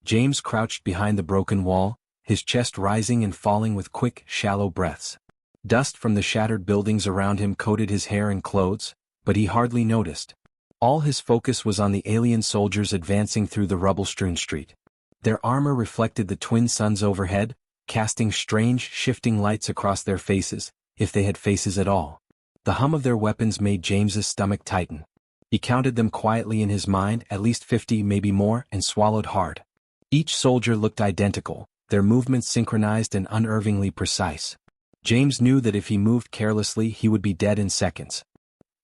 James crouched behind the broken wall, his chest rising and falling with quick, shallow breaths. Dust from the shattered buildings around him coated his hair and clothes, but he hardly noticed. All his focus was on the alien soldiers advancing through the rubble-strewn street. Their armor reflected the twin suns overhead, casting strange, shifting lights across their faces, if they had faces at all. The hum of their weapons made James's stomach tighten. He counted them quietly in his mind, at least 50, maybe more, and swallowed hard. Each soldier looked identical, their movements synchronized and unervingly precise. James knew that if he moved carelessly he would be dead in seconds.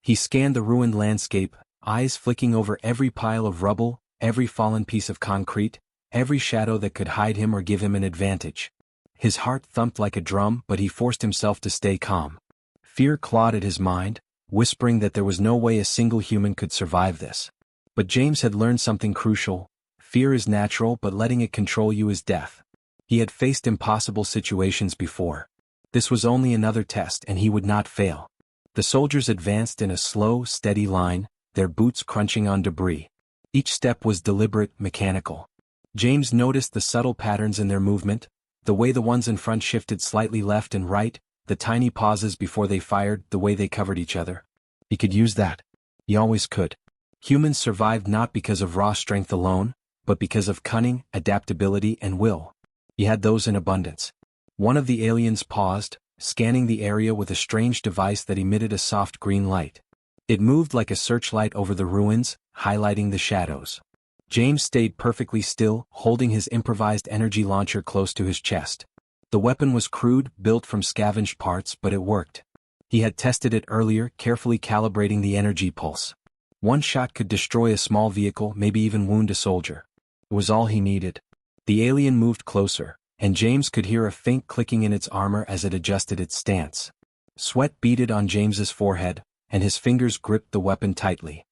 He scanned the ruined landscape, eyes flicking over every pile of rubble, every fallen piece of concrete, every shadow that could hide him or give him an advantage. His heart thumped like a drum, but he forced himself to stay calm. Fear clawed at his mind, whispering that there was no way a single human could survive this. But James had learned something crucial. Fear is natural, but letting it control you is death. He had faced impossible situations before. This was only another test, and he would not fail. The soldiers advanced in a slow, steady line, their boots crunching on debris. Each step was deliberate, mechanical. James noticed the subtle patterns in their movement, the way the ones in front shifted slightly left and right, the tiny pauses before they fired, the way they covered each other. He could use that. He always could. Humans survived not because of raw strength alone, but because of cunning, adaptability, and will. He had those in abundance. One of the aliens paused, scanning the area with a strange device that emitted a soft green light. It moved like a searchlight over the ruins, highlighting the shadows. James stayed perfectly still, holding his improvised energy launcher close to his chest. The weapon was crude, built from scavenged parts, but it worked. He had tested it earlier, carefully calibrating the energy pulse. One shot could destroy a small vehicle, maybe even wound a soldier. It was all he needed. The alien moved closer, and James could hear a faint clicking in its armor as it adjusted its stance. Sweat beaded on James's forehead, and his fingers gripped the weapon tightly.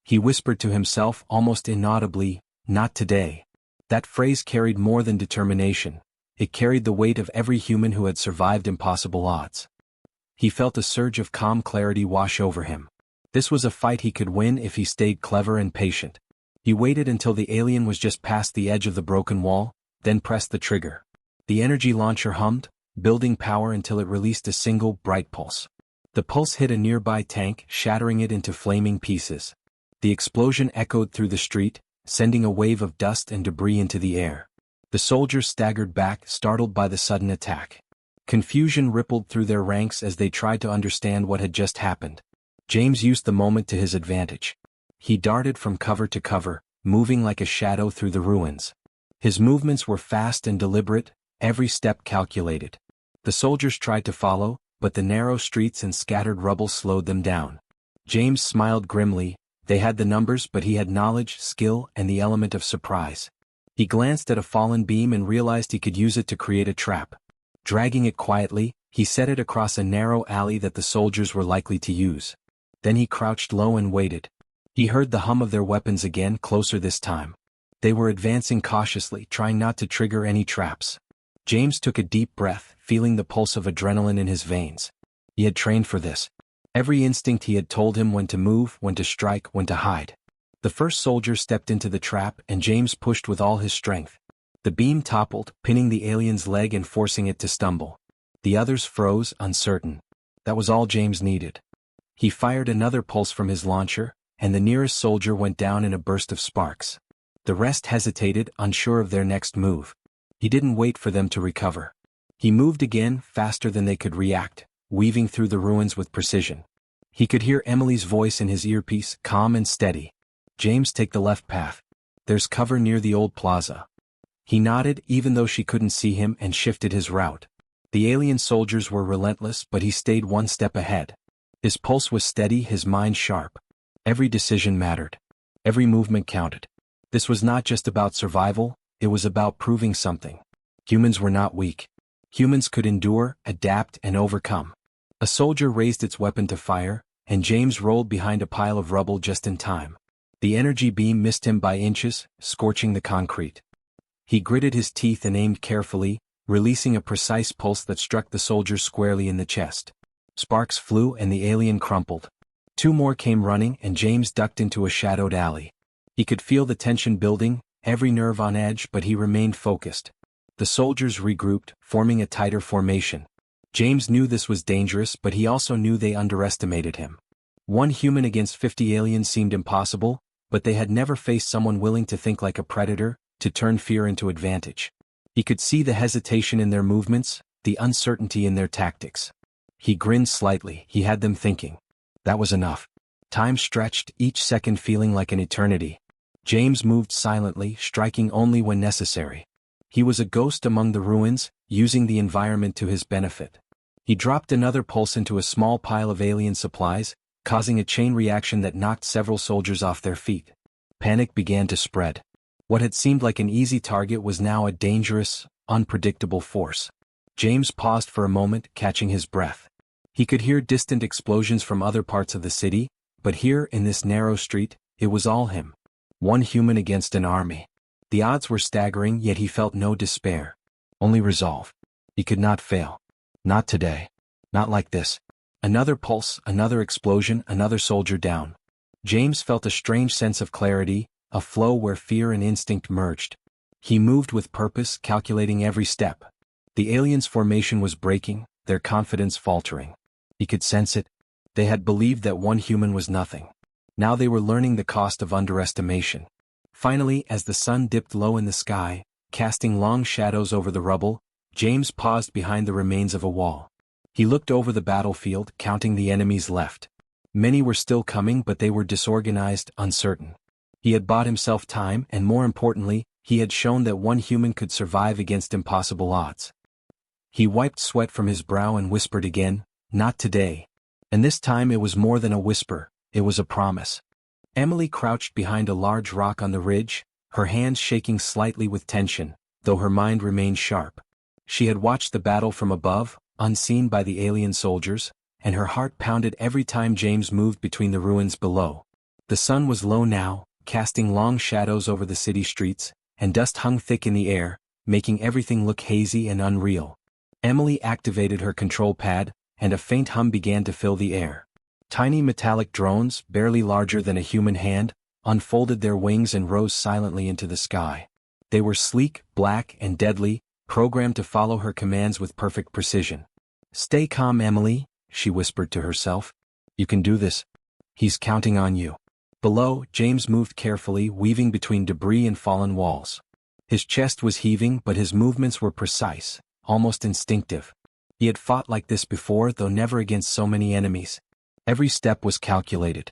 He whispered to himself almost inaudibly, "Not today." That phrase carried more than determination. It carried the weight of every human who had survived impossible odds. He felt a surge of calm clarity wash over him. This was a fight he could win if he stayed clever and patient. He waited until the alien was just past the edge of the broken wall, then pressed the trigger. The energy launcher hummed, building power until it released a single, bright pulse. The pulse hit a nearby tank, shattering it into flaming pieces. The explosion echoed through the street, sending a wave of dust and debris into the air. The soldiers staggered back, startled by the sudden attack. Confusion rippled through their ranks as they tried to understand what had just happened. James used the moment to his advantage. He darted from cover to cover, moving like a shadow through the ruins. His movements were fast and deliberate, every step calculated. The soldiers tried to follow, but the narrow streets and scattered rubble slowed them down. James smiled grimly. They had the numbers, but he had knowledge, skill, and the element of surprise. He glanced at a fallen beam and realized he could use it to create a trap. Dragging it quietly, he set it across a narrow alley that the soldiers were likely to use. Then he crouched low and waited. He heard the hum of their weapons again, closer this time. They were advancing cautiously, trying not to trigger any traps. James took a deep breath, feeling the pulse of adrenaline in his veins. He had trained for this. Every instinct he had told him when to move, when to strike, when to hide. The first soldier stepped into the trap, and James pushed with all his strength. The beam toppled, pinning the alien's leg and forcing it to stumble. The others froze, uncertain. That was all James needed. He fired another pulse from his launcher, and the nearest soldier went down in a burst of sparks. The rest hesitated, unsure of their next move. He didn't wait for them to recover. He moved again, faster than they could react, weaving through the ruins with precision. He could hear Emily's voice in his earpiece, calm and steady. "James, take the left path. There's cover near the old plaza." He nodded, even though she couldn't see him, and shifted his route. The alien soldiers were relentless, but he stayed one step ahead. His pulse was steady, his mind sharp. Every decision mattered. Every movement counted. This was not just about survival, it was about proving something. Humans were not weak. Humans could endure, adapt, and overcome. A soldier raised its weapon to fire, and James rolled behind a pile of rubble just in time. The energy beam missed him by inches, scorching the concrete. He gritted his teeth and aimed carefully, releasing a precise pulse that struck the soldier squarely in the chest. Sparks flew and the alien crumpled. Two more came running, and James ducked into a shadowed alley. He could feel the tension building, every nerve on edge, but he remained focused. The soldiers regrouped, forming a tighter formation. James knew this was dangerous, but he also knew they underestimated him. One human against 50 aliens seemed impossible, but they had never faced someone willing to think like a predator, to turn fear into advantage. He could see the hesitation in their movements, the uncertainty in their tactics. He grinned slightly. He had them thinking. That was enough. Time stretched, each second feeling like an eternity. James moved silently, striking only when necessary. He was a ghost among the ruins, using the environment to his benefit. He dropped another pulse into a small pile of alien supplies, causing a chain reaction that knocked several soldiers off their feet. Panic began to spread. What had seemed like an easy target was now a dangerous, unpredictable force. James paused for a moment, catching his breath. He could hear distant explosions from other parts of the city, but here, in this narrow street, it was all him. One human against an army. The odds were staggering, yet he felt no despair. Only resolve. He could not fail. Not today. Not like this. Another pulse, another explosion, another soldier down. James felt a strange sense of clarity, a flow where fear and instinct merged. He moved with purpose, calculating every step. The aliens' formation was breaking, their confidence faltering. He could sense it. They had believed that one human was nothing. Now they were learning the cost of underestimation. Finally, as the sun dipped low in the sky, casting long shadows over the rubble, James paused behind the remains of a wall. He looked over the battlefield, counting the enemies left. Many were still coming, but they were disorganized, uncertain. He had bought himself time, and more importantly, he had shown that one human could survive against impossible odds. He wiped sweat from his brow and whispered again, "Not today." And this time it was more than a whisper, it was a promise. Emily crouched behind a large rock on the ridge, her hands shaking slightly with tension, though her mind remained sharp. She had watched the battle from above, unseen by the alien soldiers, and her heart pounded every time James moved between the ruins below. The sun was low now, casting long shadows over the city streets, and dust hung thick in the air, making everything look hazy and unreal. Emily activated her control pad, and a faint hum began to fill the air. Tiny metallic drones, barely larger than a human hand, unfolded their wings and rose silently into the sky. They were sleek, black, and deadly, programmed to follow her commands with perfect precision. "Stay calm, Emily," she whispered to herself. "You can do this. He's counting on you." Below, James moved carefully, weaving between debris and fallen walls. His chest was heaving, but his movements were precise, almost instinctive. He had fought like this before, though never against so many enemies. Every step was calculated.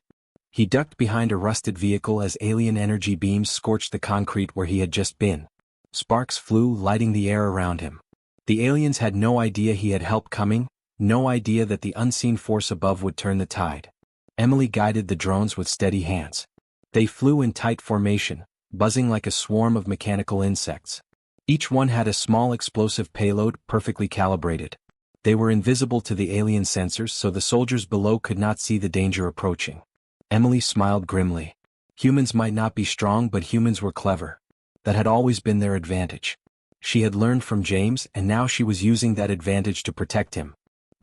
He ducked behind a rusted vehicle as alien energy beams scorched the concrete where he had just been. Sparks flew, lighting the air around him. The aliens had no idea he had help coming, no idea that the unseen force above would turn the tide. Emily guided the drones with steady hands. They flew in tight formation, buzzing like a swarm of mechanical insects. Each one had a small explosive payload, perfectly calibrated. They were invisible to the alien sensors, so the soldiers below could not see the danger approaching. Emily smiled grimly. Humans might not be strong, but humans were clever. That had always been their advantage. She had learned from James, and now she was using that advantage to protect him.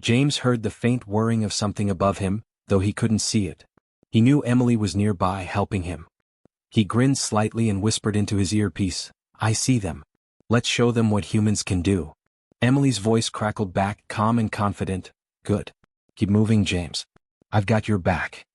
James heard the faint whirring of something above him, though he couldn't see it. He knew Emily was nearby, helping him. He grinned slightly and whispered into his earpiece, "I see them. Let's show them what humans can do." Emily's voice crackled back, calm and confident, "Good. Keep moving, James. I've got your back."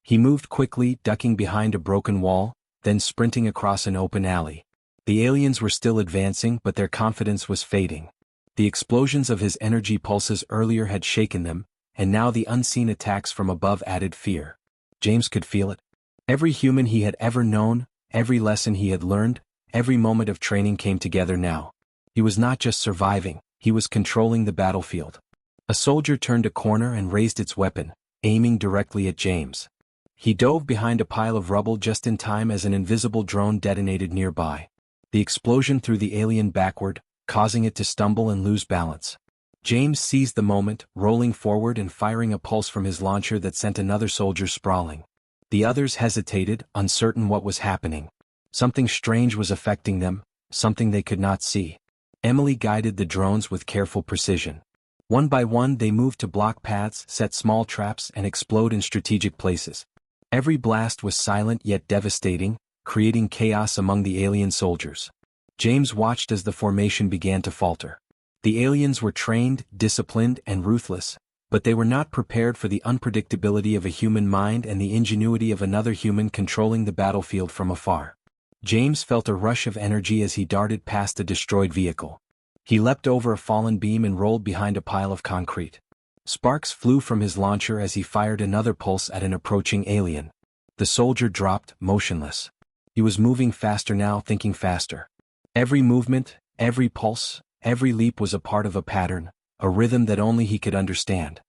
He moved quickly, ducking behind a broken wall, then sprinting across an open alley. The aliens were still advancing, but their confidence was fading. The explosions of his energy pulses earlier had shaken them, and now the unseen attacks from above added fear. James could feel it. Every human he had ever known, every lesson he had learned, every moment of training came together now. He was not just surviving, he was controlling the battlefield. A soldier turned a corner and raised its weapon, aiming directly at James. He dove behind a pile of rubble just in time as an invisible drone detonated nearby. The explosion threw the alien backward, causing it to stumble and lose balance. James seized the moment, rolling forward and firing a pulse from his launcher that sent another soldier sprawling. The others hesitated, uncertain what was happening. Something strange was affecting them, something they could not see. Emily guided the drones with careful precision. One by one they moved to block paths, set small traps, and explode in strategic places. Every blast was silent yet devastating, creating chaos among the alien soldiers. James watched as the formation began to falter. The aliens were trained, disciplined, and ruthless, but they were not prepared for the unpredictability of a human mind and the ingenuity of another human controlling the battlefield from afar. James felt a rush of energy as he darted past a destroyed vehicle. He leapt over a fallen beam and rolled behind a pile of concrete. Sparks flew from his launcher as he fired another pulse at an approaching alien. The soldier dropped, motionless. He was moving faster now, thinking faster. Every movement, every pulse, every leap was a part of a pattern, a rhythm that only he could understand.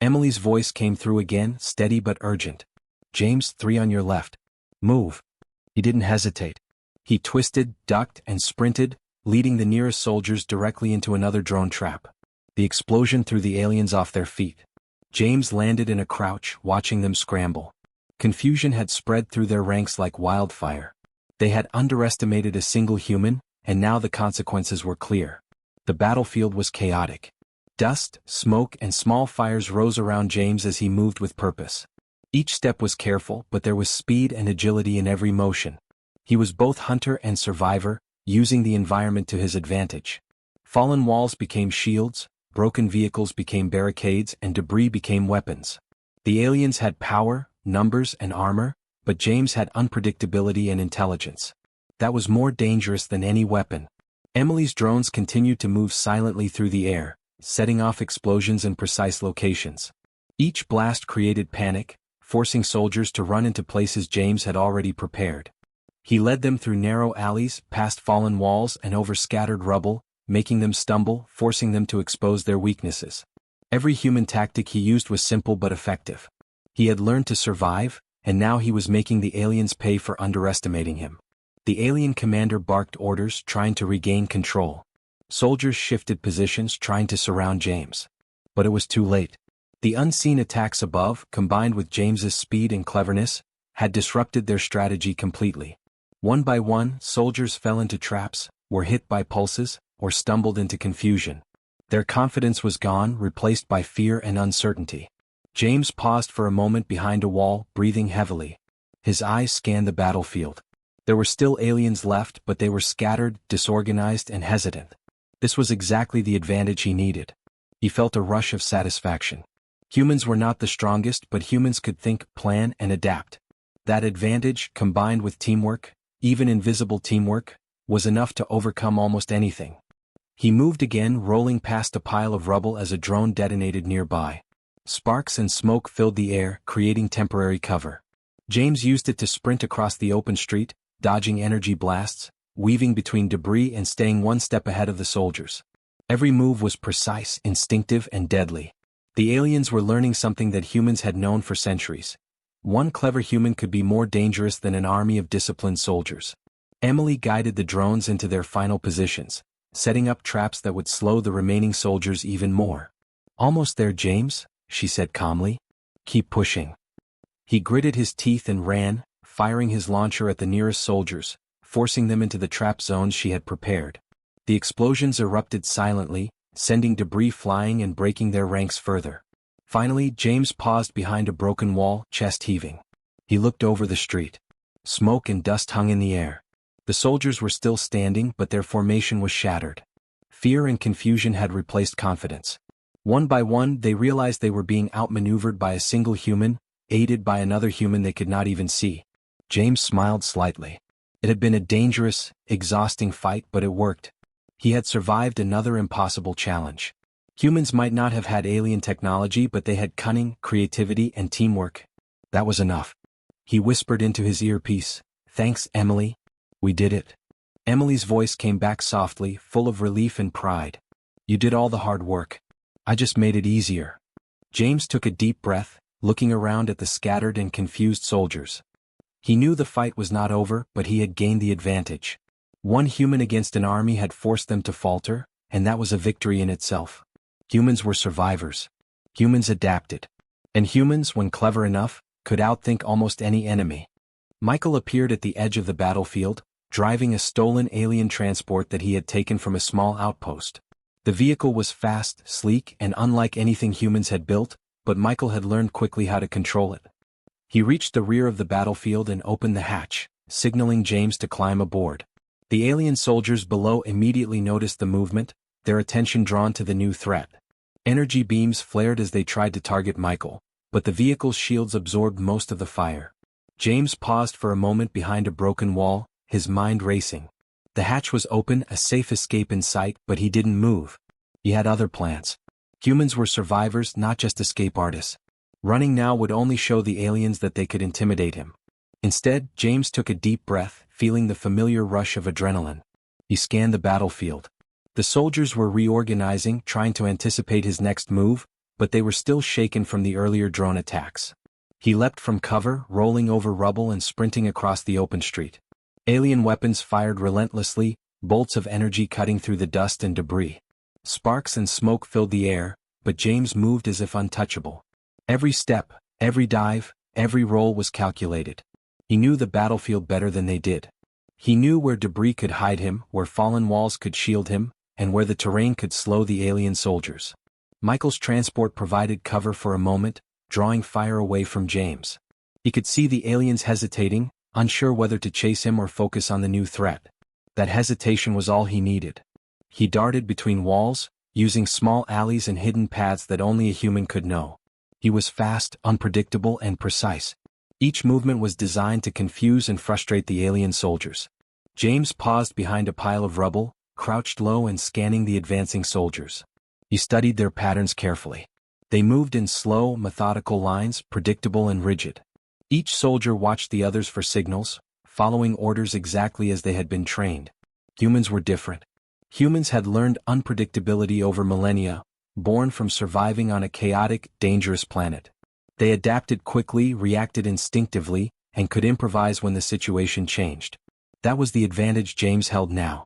Emily's voice came through again, steady but urgent. "James, 3 on your left. Move." He didn't hesitate. He twisted, ducked, and sprinted, leading the nearest soldiers directly into another drone trap. The explosion threw the aliens off their feet. James landed in a crouch, watching them scramble. Confusion had spread through their ranks like wildfire. They had underestimated a single human, and now the consequences were clear. The battlefield was chaotic. Dust, smoke, and small fires rose around James as he moved with purpose. Each step was careful, but there was speed and agility in every motion. He was both hunter and survivor, using the environment to his advantage. Fallen walls became shields, broken vehicles became barricades, and debris became weapons. The aliens had power, numbers, and armor, but James had unpredictability and intelligence. That was more dangerous than any weapon. Emily's drones continued to move silently through the air, setting off explosions in precise locations. Each blast created panic, forcing soldiers to run into places James had already prepared. He led them through narrow alleys, past fallen walls, and over scattered rubble, making them stumble, forcing them to expose their weaknesses. Every human tactic he used was simple but effective. He had learned to survive, and now he was making the aliens pay for underestimating him. The alien commander barked orders, trying to regain control. Soldiers shifted positions, trying to surround James. But it was too late. The unseen attacks above, combined with James's speed and cleverness, had disrupted their strategy completely. One by one, soldiers fell into traps, were hit by pulses, or stumbled into confusion. Their confidence was gone, replaced by fear and uncertainty. James paused for a moment behind a wall, breathing heavily. His eyes scanned the battlefield. There were still aliens left, but they were scattered, disorganized, and hesitant. This was exactly the advantage he needed. He felt a rush of satisfaction. Humans were not the strongest, but humans could think, plan, and adapt. That advantage, combined with teamwork, even invisible teamwork, was enough to overcome almost anything. He moved again, rolling past a pile of rubble as a drone detonated nearby. Sparks and smoke filled the air, creating temporary cover. James used it to sprint across the open street, dodging energy blasts, weaving between debris and staying one step ahead of the soldiers. Every move was precise, instinctive, and deadly. The aliens were learning something that humans had known for centuries. One clever human could be more dangerous than an army of disciplined soldiers. Emily guided the drones into their final positions, setting up traps that would slow the remaining soldiers even more. "Almost there, James," she said calmly. "Keep pushing." He gritted his teeth and ran, firing his launcher at the nearest soldiers, forcing them into the trap zones she had prepared. The explosions erupted silently, sending debris flying and breaking their ranks further. Finally, James paused behind a broken wall, chest heaving. He looked over the street. Smoke and dust hung in the air. The soldiers were still standing, but their formation was shattered. Fear and confusion had replaced confidence. One by one, they realized they were being outmaneuvered by a single human, aided by another human they could not even see. James smiled slightly. It had been a dangerous, exhausting fight, but it worked. He had survived another impossible challenge. Humans might not have had alien technology, but they had cunning, creativity, and teamwork. That was enough. He whispered into his earpiece, "Thanks, Emily. We did it." Emily's voice came back softly, full of relief and pride. "You did all the hard work. I just made it easier." James took a deep breath, looking around at the scattered and confused soldiers. He knew the fight was not over, but he had gained the advantage. One human against an army had forced them to falter, and that was a victory in itself. Humans were survivors. Humans adapted. And humans, when clever enough, could outthink almost any enemy. Michael appeared at the edge of the battlefield, driving a stolen alien transport that he had taken from a small outpost. The vehicle was fast, sleek, and unlike anything humans had built, but Michael had learned quickly how to control it. He reached the rear of the battlefield and opened the hatch, signaling James to climb aboard. The alien soldiers below immediately noticed the movement, their attention drawn to the new threat. Energy beams flared as they tried to target Michael, but the vehicle's shields absorbed most of the fire. James paused for a moment behind a broken wall, his mind racing. The hatch was open, a safe escape in sight, but he didn't move. He had other plans. Humans were survivors, not just escape artists. Running now would only show the aliens that they could intimidate him. Instead, James took a deep breath, feeling the familiar rush of adrenaline. He scanned the battlefield. The soldiers were reorganizing, trying to anticipate his next move, but they were still shaken from the earlier drone attacks. He leapt from cover, rolling over rubble and sprinting across the open street. Alien weapons fired relentlessly, bolts of energy cutting through the dust and debris. Sparks and smoke filled the air, but James moved as if untouchable. Every step, every dive, every roll was calculated. He knew the battlefield better than they did. He knew where debris could hide him, where fallen walls could shield him, and where the terrain could slow the alien soldiers. Michael's transport provided cover for a moment, drawing fire away from James. He could see the aliens hesitating, unsure whether to chase him or focus on the new threat. That hesitation was all he needed. He darted between walls, using small alleys and hidden paths that only a human could know. He was fast, unpredictable, and precise. Each movement was designed to confuse and frustrate the alien soldiers. James paused behind a pile of rubble, crouched low and scanning the advancing soldiers. He studied their patterns carefully. They moved in slow, methodical lines, predictable and rigid. Each soldier watched the others for signals, following orders exactly as they had been trained. Humans were different. Humans had learned unpredictability over millennia, born from surviving on a chaotic, dangerous planet. They adapted quickly, reacted instinctively, and could improvise when the situation changed. That was the advantage James held now.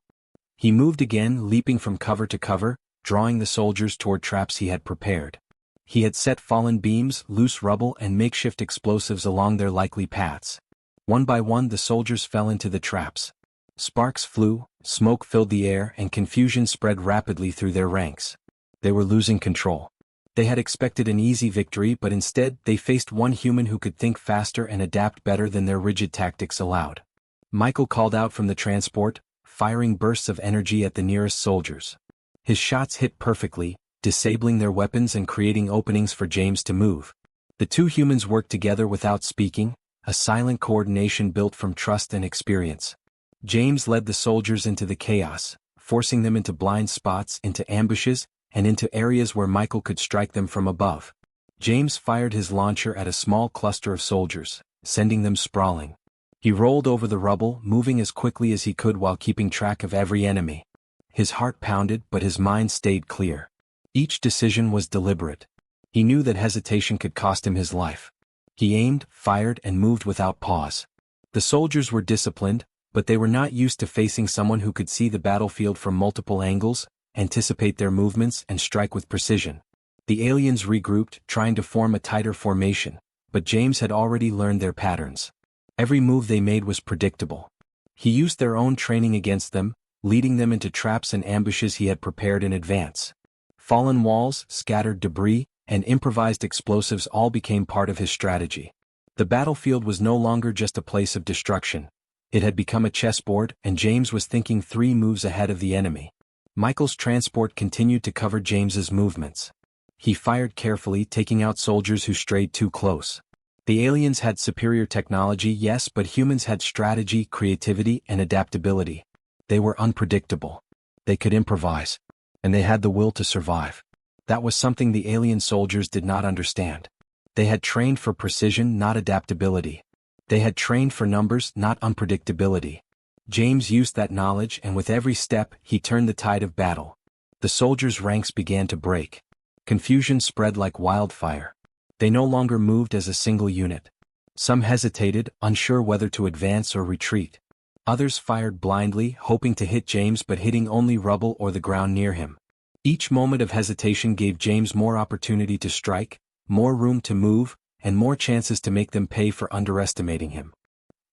He moved again, leaping from cover to cover, drawing the soldiers toward traps he had prepared. He had set fallen beams, loose rubble, and makeshift explosives along their likely paths. One by one the soldiers fell into the traps. Sparks flew, smoke filled the air, and confusion spread rapidly through their ranks. They were losing control. They had expected an easy victory, but instead they faced one human who could think faster and adapt better than their rigid tactics allowed. Michael called out from the transport, firing bursts of energy at the nearest soldiers. His shots hit perfectly, disabling their weapons and creating openings for James to move. The two humans worked together without speaking, a silent coordination built from trust and experience. James led the soldiers into the chaos, forcing them into blind spots, into ambushes, and into areas where Michael could strike them from above. James fired his launcher at a small cluster of soldiers, sending them sprawling. He rolled over the rubble, moving as quickly as he could while keeping track of every enemy. His heart pounded, but his mind stayed clear. Each decision was deliberate. He knew that hesitation could cost him his life. He aimed, fired, and moved without pause. The soldiers were disciplined, but they were not used to facing someone who could see the battlefield from multiple angles, anticipate their movements, and strike with precision. The aliens regrouped, trying to form a tighter formation, but James had already learned their patterns. Every move they made was predictable. He used their own training against them, leading them into traps and ambushes he had prepared in advance. Fallen walls, scattered debris, and improvised explosives all became part of his strategy. The battlefield was no longer just a place of destruction. It had become a chessboard, and James was thinking 3 moves ahead of the enemy. Michael's transport continued to cover James's movements. He fired carefully, taking out soldiers who strayed too close. The aliens had superior technology, yes, but humans had strategy, creativity, and adaptability. They were unpredictable. They could improvise. And they had the will to survive. That was something the alien soldiers did not understand. They had trained for precision, not adaptability. They had trained for numbers, not unpredictability. James used that knowledge, and with every step, he turned the tide of battle. The soldiers' ranks began to break. Confusion spread like wildfire. They no longer moved as a single unit. Some hesitated, unsure whether to advance or retreat. Others fired blindly, hoping to hit James but hitting only rubble or the ground near him. Each moment of hesitation gave James more opportunity to strike, more room to move, and more chances to make them pay for underestimating him.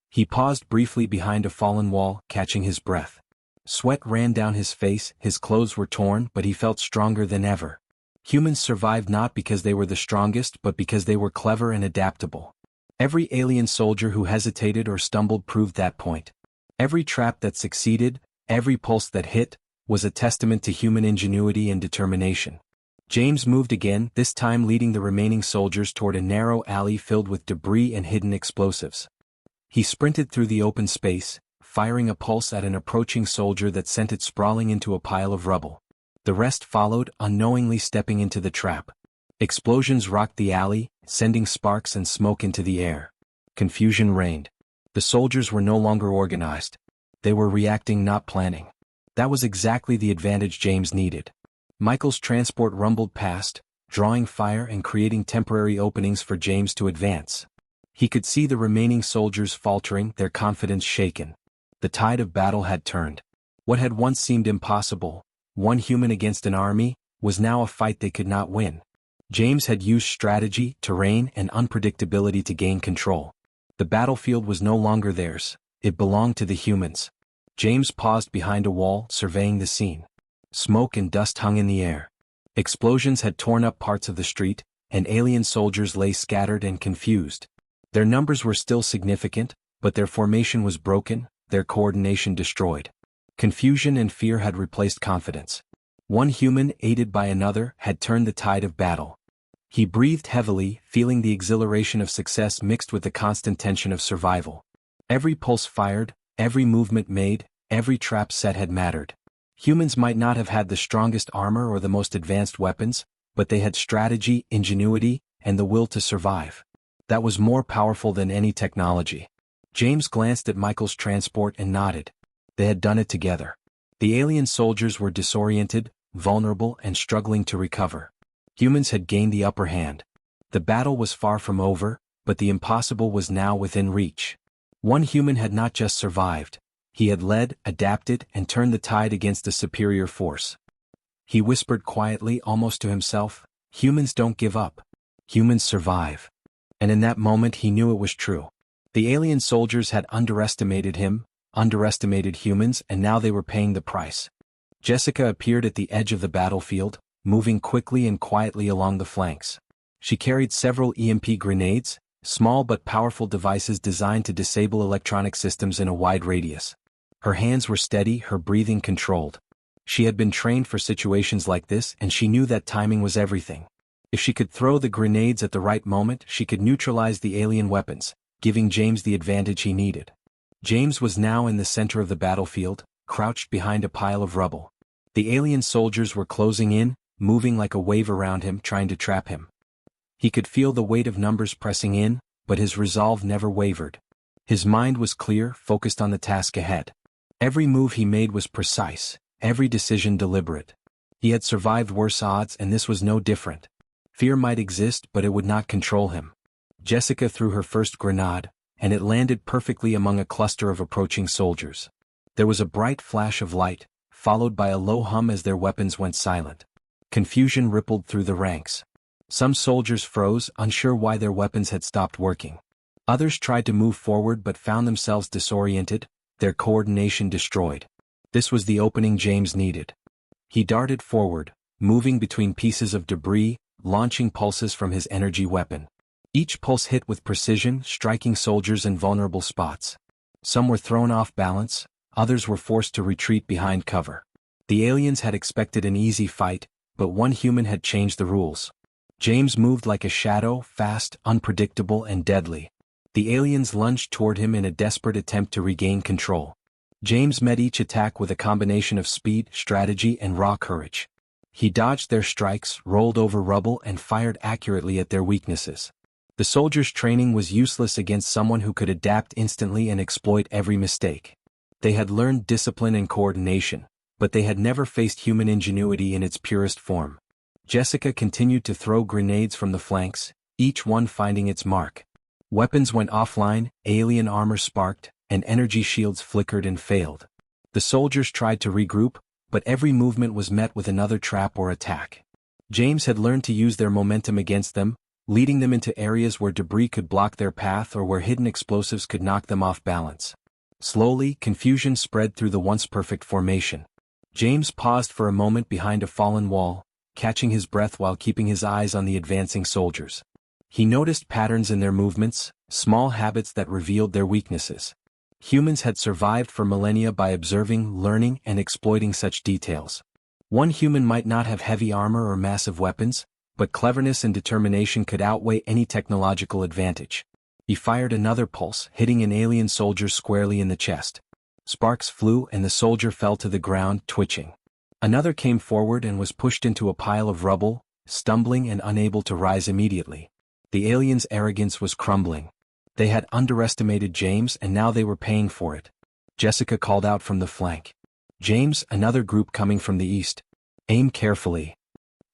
He paused briefly behind a fallen wall, catching his breath. Sweat ran down his face, his clothes were torn, but he felt stronger than ever. Humans survived not because they were the strongest but because they were clever and adaptable. Every alien soldier who hesitated or stumbled proved that point. Every trap that succeeded, every pulse that hit, was a testament to human ingenuity and determination. James moved again, this time leading the remaining soldiers toward a narrow alley filled with debris and hidden explosives. He sprinted through the open space, firing a pulse at an approaching soldier that sent it sprawling into a pile of rubble. The rest followed, unknowingly stepping into the trap. Explosions rocked the alley, sending sparks and smoke into the air. Confusion reigned. The soldiers were no longer organized. They were reacting, not planning. That was exactly the advantage James needed. Michael's transport rumbled past, drawing fire and creating temporary openings for James to advance. He could see the remaining soldiers faltering, their confidence shaken. The tide of battle had turned. What had once seemed impossible, one human against an army, was now a fight they could not win. James had used strategy, terrain, and unpredictability to gain control. The battlefield was no longer theirs, it belonged to the humans. James paused behind a wall, surveying the scene. Smoke and dust hung in the air. Explosions had torn up parts of the street, and alien soldiers lay scattered and confused. Their numbers were still significant, but their formation was broken, their coordination destroyed. Confusion and fear had replaced confidence. One human, aided by another, had turned the tide of battle. He breathed heavily, feeling the exhilaration of success mixed with the constant tension of survival. Every pulse fired, every movement made, every trap set had mattered. Humans might not have had the strongest armor or the most advanced weapons, but they had strategy, ingenuity, and the will to survive. That was more powerful than any technology. James glanced at Michael's transport and nodded. They had done it together. The alien soldiers were disoriented, vulnerable, and struggling to recover. Humans had gained the upper hand. The battle was far from over, but the impossible was now within reach. One human had not just survived. He had led, adapted, and turned the tide against a superior force. He whispered quietly, almost to himself, "Humans don't give up. Humans survive." And in that moment he knew it was true. The alien soldiers had underestimated him, underestimated humans, and now they were paying the price. Jessica appeared at the edge of the battlefield, moving quickly and quietly along the flanks. She carried several EMP grenades, small but powerful devices designed to disable electronic systems in a wide radius. Her hands were steady, her breathing controlled. She had been trained for situations like this, and she knew that timing was everything. If she could throw the grenades at the right moment, she could neutralize the alien weapons, giving James the advantage he needed. James was now in the center of the battlefield, crouched behind a pile of rubble. The alien soldiers were closing in, moving like a wave around him, trying to trap him. He could feel the weight of numbers pressing in, but his resolve never wavered. His mind was clear, focused on the task ahead. Every move he made was precise, every decision deliberate. He had survived worse odds, and this was no different. Fear might exist, but it would not control him. Jessica threw her first grenade, and it landed perfectly among a cluster of approaching soldiers. There was a bright flash of light, followed by a low hum as their weapons went silent. Confusion rippled through the ranks. Some soldiers froze, unsure why their weapons had stopped working. Others tried to move forward but found themselves disoriented, their coordination destroyed. This was the opening James needed. He darted forward, moving between pieces of debris, launching pulses from his energy weapon. Each pulse hit with precision, striking soldiers in vulnerable spots. Some were thrown off balance, others were forced to retreat behind cover. The aliens had expected an easy fight, but one human had changed the rules. James moved like a shadow, fast, unpredictable, and deadly. The aliens lunged toward him in a desperate attempt to regain control. James met each attack with a combination of speed, strategy, and raw courage. He dodged their strikes, rolled over rubble, and fired accurately at their weaknesses. The soldiers' training was useless against someone who could adapt instantly and exploit every mistake. They had learned discipline and coordination, but they had never faced human ingenuity in its purest form. Jessica continued to throw grenades from the flanks, each one finding its mark. Weapons went offline, alien armor sparked, and energy shields flickered and failed. The soldiers tried to regroup, but every movement was met with another trap or attack. James had learned to use their momentum against them, leading them into areas where debris could block their path or where hidden explosives could knock them off balance. Slowly, confusion spread through the once perfect formation. James paused for a moment behind a fallen wall, catching his breath while keeping his eyes on the advancing soldiers. He noticed patterns in their movements, small habits that revealed their weaknesses. Humans had survived for millennia by observing, learning, and exploiting such details. One human might not have heavy armor or massive weapons, but cleverness and determination could outweigh any technological advantage. He fired another pulse, hitting an alien soldier squarely in the chest. Sparks flew and the soldier fell to the ground, twitching. Another came forward and was pushed into a pile of rubble, stumbling and unable to rise immediately. The aliens' arrogance was crumbling. They had underestimated James and now they were paying for it. Jessica called out from the flank. James, another group coming from the east. Aim carefully.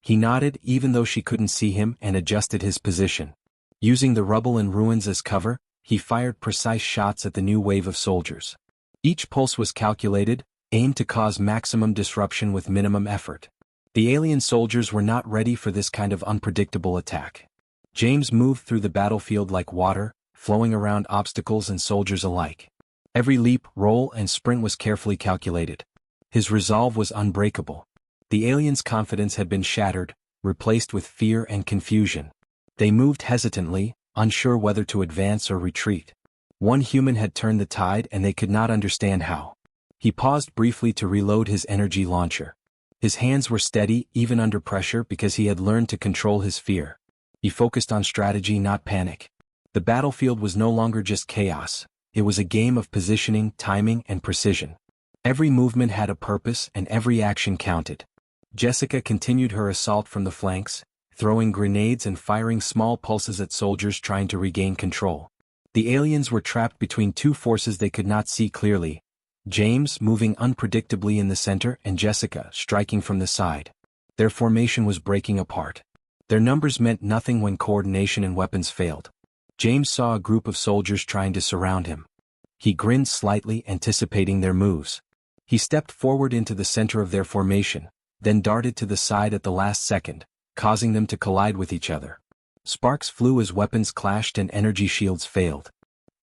He nodded even though she couldn't see him and adjusted his position. Using the rubble and ruins as cover, he fired precise shots at the new wave of soldiers. Each pulse was calculated, aimed to cause maximum disruption with minimum effort. The alien soldiers were not ready for this kind of unpredictable attack. James moved through the battlefield like water, flowing around obstacles and soldiers alike. Every leap, roll, and sprint was carefully calculated. His resolve was unbreakable. The aliens' confidence had been shattered, replaced with fear and confusion. They moved hesitantly, unsure whether to advance or retreat. One human had turned the tide and they could not understand how. He paused briefly to reload his energy launcher. His hands were steady even under pressure because he had learned to control his fear. He focused on strategy, not panic. The battlefield was no longer just chaos. It was a game of positioning, timing, and precision. Every movement had a purpose and every action counted. Jessica continued her assault from the flanks, throwing grenades and firing small pulses at soldiers trying to regain control. The aliens were trapped between two forces they could not see clearly. James moving unpredictably in the center and Jessica striking from the side. Their formation was breaking apart. Their numbers meant nothing when coordination and weapons failed. James saw a group of soldiers trying to surround him. He grinned slightly, anticipating their moves. He stepped forward into the center of their formation, then darted to the side at the last second, causing them to collide with each other. Sparks flew as weapons clashed and energy shields failed.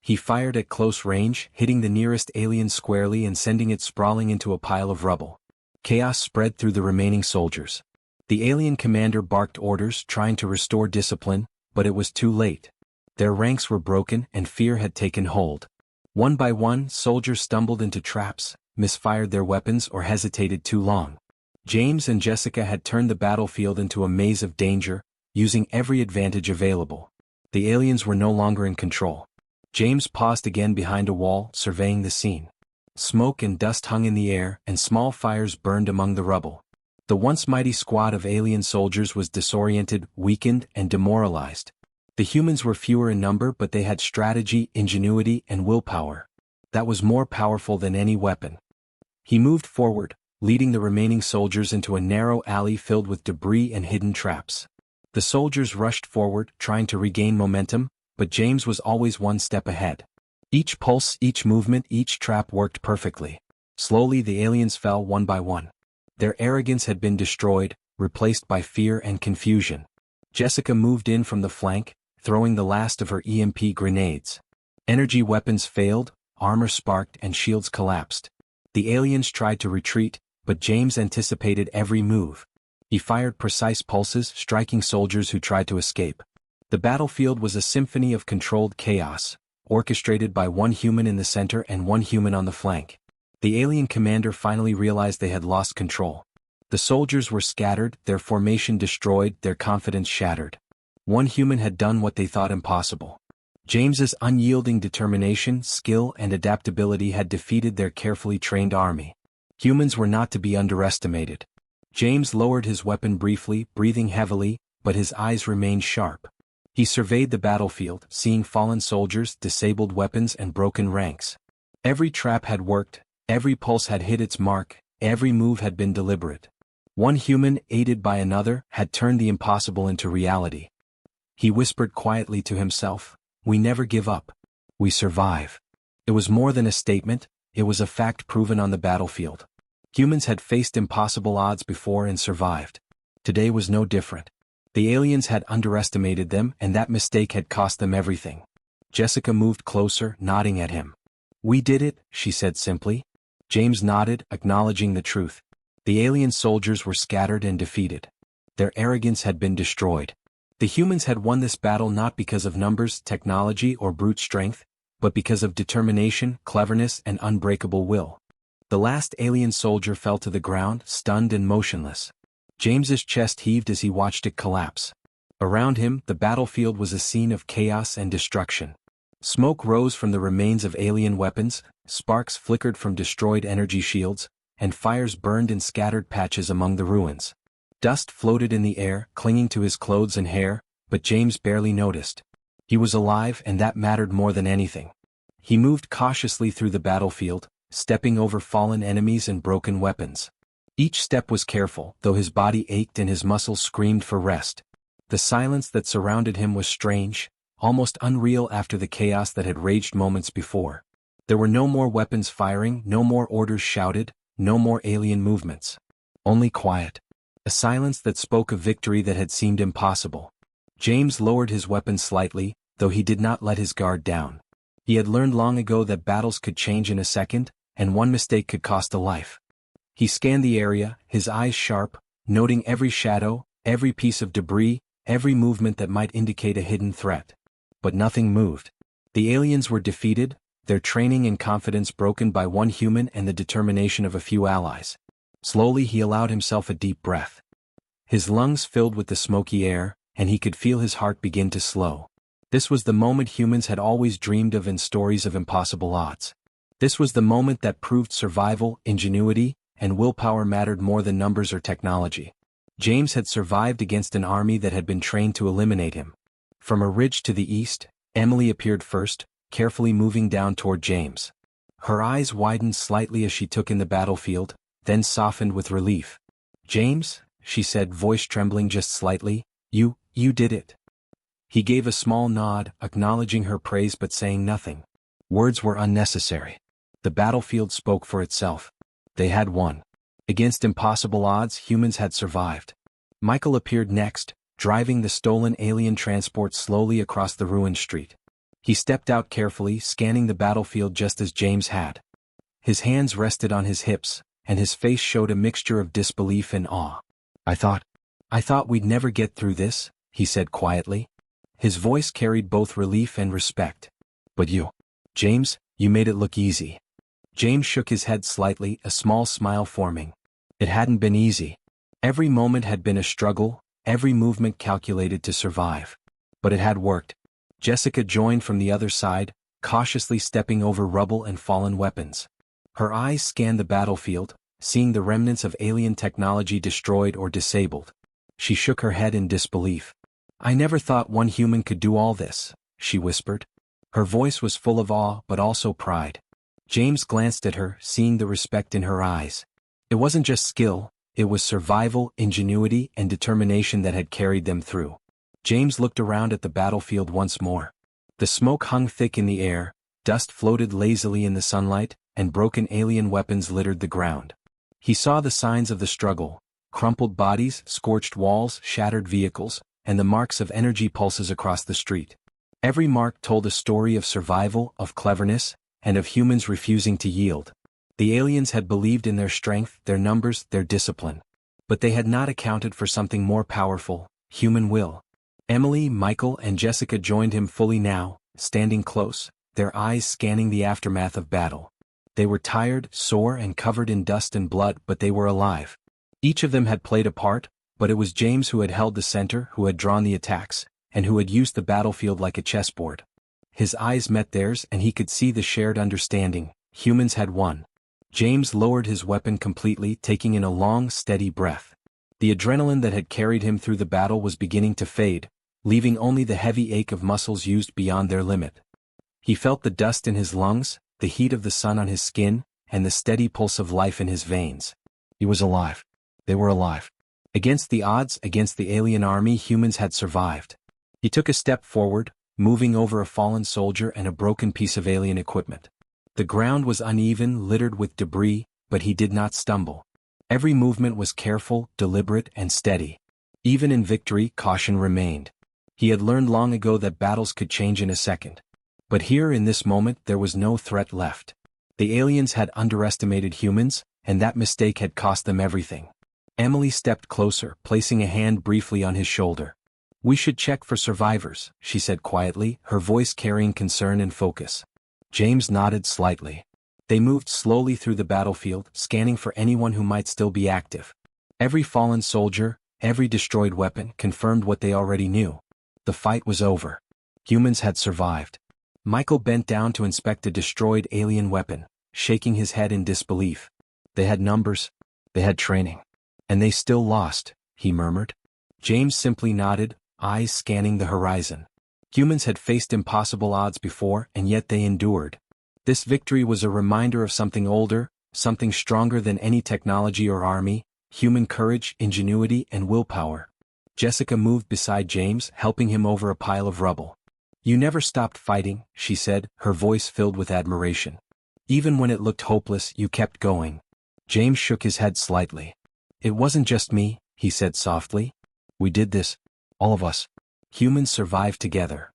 He fired at close range, hitting the nearest alien squarely and sending it sprawling into a pile of rubble. Chaos spread through the remaining soldiers. The alien commander barked orders, trying to restore discipline, but it was too late. Their ranks were broken and fear had taken hold. One by one, soldiers stumbled into traps, misfired their weapons or hesitated too long. James and Jessica had turned the battlefield into a maze of danger, using every advantage available. The aliens were no longer in control. James paused again behind a wall, surveying the scene. Smoke and dust hung in the air, and small fires burned among the rubble. The once mighty squad of alien soldiers was disoriented, weakened, and demoralized. The humans were fewer in number, but they had strategy, ingenuity, and willpower. That was more powerful than any weapon. He moved forward, leading the remaining soldiers into a narrow alley filled with debris and hidden traps. The soldiers rushed forward, trying to regain momentum, but James was always one step ahead. Each pulse, each movement, each trap worked perfectly. Slowly the aliens fell one by one. Their arrogance had been destroyed, replaced by fear and confusion. Jessica moved in from the flank, throwing the last of her EMP grenades. Energy weapons failed, armor sparked and shields collapsed. The aliens tried to retreat, but James anticipated every move. He fired precise pulses, striking soldiers who tried to escape. The battlefield was a symphony of controlled chaos, orchestrated by one human in the center and one human on the flank. The alien commander finally realized they had lost control. The soldiers were scattered, their formation destroyed, their confidence shattered. One human had done what they thought impossible. James's unyielding determination, skill, and adaptability had defeated their carefully trained army. Humans were not to be underestimated. James lowered his weapon briefly, breathing heavily, but his eyes remained sharp. He surveyed the battlefield, seeing fallen soldiers, disabled weapons, and broken ranks. Every trap had worked, every pulse had hit its mark, every move had been deliberate. One human, aided by another, had turned the impossible into reality. He whispered quietly to himself, "We never give up. We survive." It was more than a statement, it was a fact proven on the battlefield. Humans had faced impossible odds before and survived. Today was no different. The aliens had underestimated them, and that mistake had cost them everything. Jessica moved closer, nodding at him. "We did it," she said simply. James nodded, acknowledging the truth. The alien soldiers were scattered and defeated. Their arrogance had been destroyed. The humans had won this battle not because of numbers, technology, or brute strength, but because of determination, cleverness, and unbreakable will. The last alien soldier fell to the ground, stunned and motionless. James's chest heaved as he watched it collapse. Around him, the battlefield was a scene of chaos and destruction. Smoke rose from the remains of alien weapons, sparks flickered from destroyed energy shields, and fires burned in scattered patches among the ruins. Dust floated in the air, clinging to his clothes and hair, but James barely noticed. He was alive, and that mattered more than anything. He moved cautiously through the battlefield, stepping over fallen enemies and broken weapons. Each step was careful, though his body ached and his muscles screamed for rest. The silence that surrounded him was strange, almost unreal after the chaos that had raged moments before. There were no more weapons firing, no more orders shouted, no more alien movements. Only quiet. A silence that spoke of victory that had seemed impossible. James lowered his weapon slightly, though he did not let his guard down. He had learned long ago that battles could change in a second, and one mistake could cost a life. He scanned the area, his eyes sharp, noting every shadow, every piece of debris, every movement that might indicate a hidden threat. But nothing moved. The aliens were defeated, their training and confidence broken by one human and the determination of a few allies. Slowly he allowed himself a deep breath. His lungs filled with the smoky air, and he could feel his heart begin to slow. This was the moment humans had always dreamed of in stories of impossible odds. This was the moment that proved survival, ingenuity, and willpower mattered more than numbers or technology. James had survived against an army that had been trained to eliminate him. From a ridge to the east, Emily appeared first, carefully moving down toward James. Her eyes widened slightly as she took in the battlefield, then softened with relief. "James," she said, voice trembling just slightly, you did it." He gave a small nod, acknowledging her praise but saying nothing. Words were unnecessary. The battlefield spoke for itself. They had won. Against impossible odds, humans had survived. Michael appeared next, driving the stolen alien transport slowly across the ruined street. He stepped out carefully, scanning the battlefield just as James had. His hands rested on his hips, and his face showed a mixture of disbelief and awe. I thought we'd never get through this," he said quietly. His voice carried both relief and respect. "But James, you made it look easy." James shook his head slightly, a small smile forming. It hadn't been easy. Every moment had been a struggle, every movement calculated to survive. But it had worked. Jessica joined from the other side, cautiously stepping over rubble and fallen weapons. Her eyes scanned the battlefield, seeing the remnants of alien technology destroyed or disabled. She shook her head in disbelief. "I never thought one human could do all this," she whispered. Her voice was full of awe but also pride. James glanced at her, seeing the respect in her eyes. It wasn't just skill, it was survival, ingenuity, and determination that had carried them through. James looked around at the battlefield once more. The smoke hung thick in the air, dust floated lazily in the sunlight, and broken alien weapons littered the ground. He saw the signs of the struggle: crumpled bodies, scorched walls, shattered vehicles, and the marks of energy pulses across the street. Every mark told a story of survival, of cleverness, and of humans refusing to yield. The aliens had believed in their strength, their numbers, their discipline. But they had not accounted for something more powerful: human will. Emily, Michael, and Jessica joined him fully now, standing close, their eyes scanning the aftermath of battle. They were tired, sore, and covered in dust and blood, but they were alive. Each of them had played a part, but it was James who had held the center, who had drawn the attacks, and who had used the battlefield like a chessboard. His eyes met theirs, and he could see the shared understanding: humans had won. James lowered his weapon completely, taking in a long, steady breath. The adrenaline that had carried him through the battle was beginning to fade, leaving only the heavy ache of muscles used beyond their limit. He felt the dust in his lungs, the heat of the sun on his skin, and the steady pulse of life in his veins. He was alive. They were alive. Against the odds, against the alien army, humans had survived. He took a step forward, moving over a fallen soldier and a broken piece of alien equipment. The ground was uneven, littered with debris, but he did not stumble. Every movement was careful, deliberate, and steady. Even in victory, caution remained. He had learned long ago that battles could change in a second. But here in this moment there was no threat left. The aliens had underestimated humans, and that mistake had cost them everything. Emily stepped closer, placing a hand briefly on his shoulder. "We should check for survivors," she said quietly, her voice carrying concern and focus. James nodded slightly. They moved slowly through the battlefield, scanning for anyone who might still be active. Every fallen soldier, every destroyed weapon confirmed what they already knew. The fight was over. Humans had survived. Michael bent down to inspect a destroyed alien weapon, shaking his head in disbelief. They had numbers. They had training. And they still lost, he murmured. James simply nodded, eyes scanning the horizon. Humans had faced impossible odds before, and yet they endured. This victory was a reminder of something older, something stronger than any technology or army: human courage, ingenuity, and willpower. Jessica moved beside James, helping him over a pile of rubble. "You never stopped fighting," she said, her voice filled with admiration. "Even when it looked hopeless, you kept going." James shook his head slightly. "It wasn't just me," he said softly. "We did this. All of us. Humans survived together."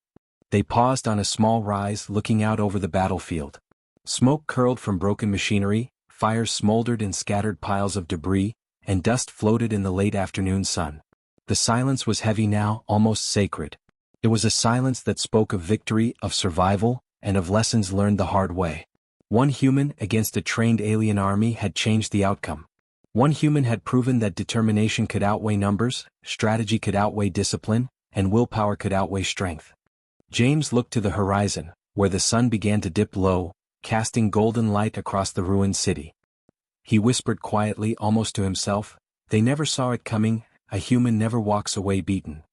They paused on a small rise, looking out over the battlefield. Smoke curled from broken machinery, fires smoldered in scattered piles of debris, and dust floated in the late afternoon sun. The silence was heavy now, almost sacred. It was a silence that spoke of victory, of survival, and of lessons learned the hard way. One human against a trained alien army had changed the outcome. One human had proven that determination could outweigh numbers, strategy could outweigh discipline, and willpower could outweigh strength. James looked to the horizon, where the sun began to dip low, casting golden light across the ruined city. He whispered quietly, almost to himself, "They never saw it coming. A human never walks away beaten."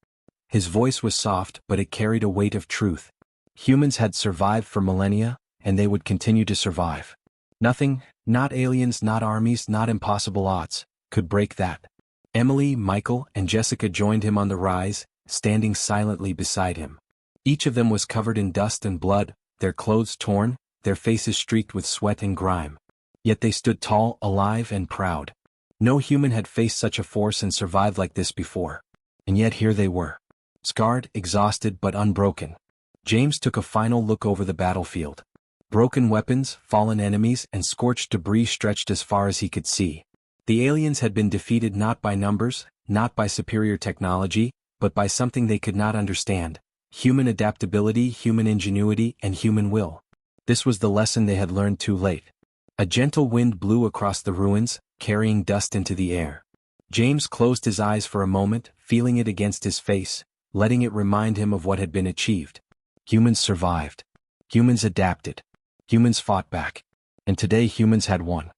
His voice was soft, but it carried a weight of truth. Humans had survived for millennia, and they would continue to survive. Nothing, not aliens, not armies, not impossible odds, could break that. Emily, Michael, and Jessica joined him on the rise, standing silently beside him. Each of them was covered in dust and blood, their clothes torn, their faces streaked with sweat and grime. Yet they stood tall, alive, and proud. No human had faced such a force and survived like this before. And yet here they were. Scarred, exhausted, but unbroken. James took a final look over the battlefield. Broken weapons, fallen enemies, and scorched debris stretched as far as he could see. The aliens had been defeated not by numbers, not by superior technology, but by something they could not understand: human adaptability, human ingenuity, and human will. This was the lesson they had learned too late. A gentle wind blew across the ruins, carrying dust into the air. James closed his eyes for a moment, feeling it against his face, letting it remind him of what had been achieved. Humans survived. Humans adapted. Humans fought back. And today humans had won.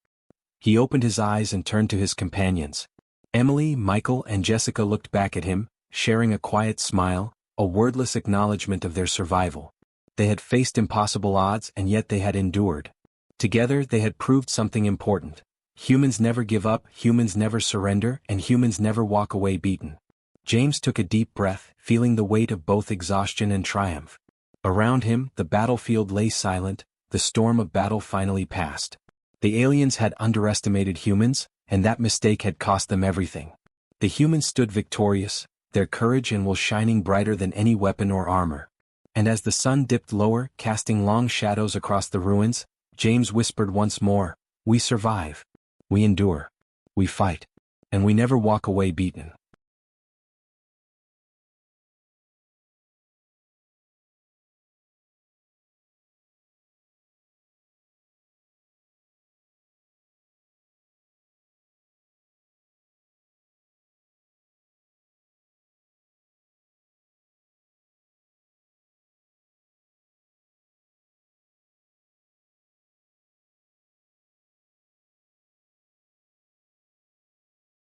He opened his eyes and turned to his companions. Emily, Michael, and Jessica looked back at him, sharing a quiet smile, a wordless acknowledgement of their survival. They had faced impossible odds, and yet they had endured. Together they had proved something important. Humans never give up, humans never surrender, and humans never walk away beaten. James took a deep breath, feeling the weight of both exhaustion and triumph. Around him, the battlefield lay silent, the storm of battle finally passed. The aliens had underestimated humans, and that mistake had cost them everything. The humans stood victorious, their courage and will shining brighter than any weapon or armor. And as the sun dipped lower, casting long shadows across the ruins, James whispered once more, "We survive. We endure. We fight. And we never walk away beaten."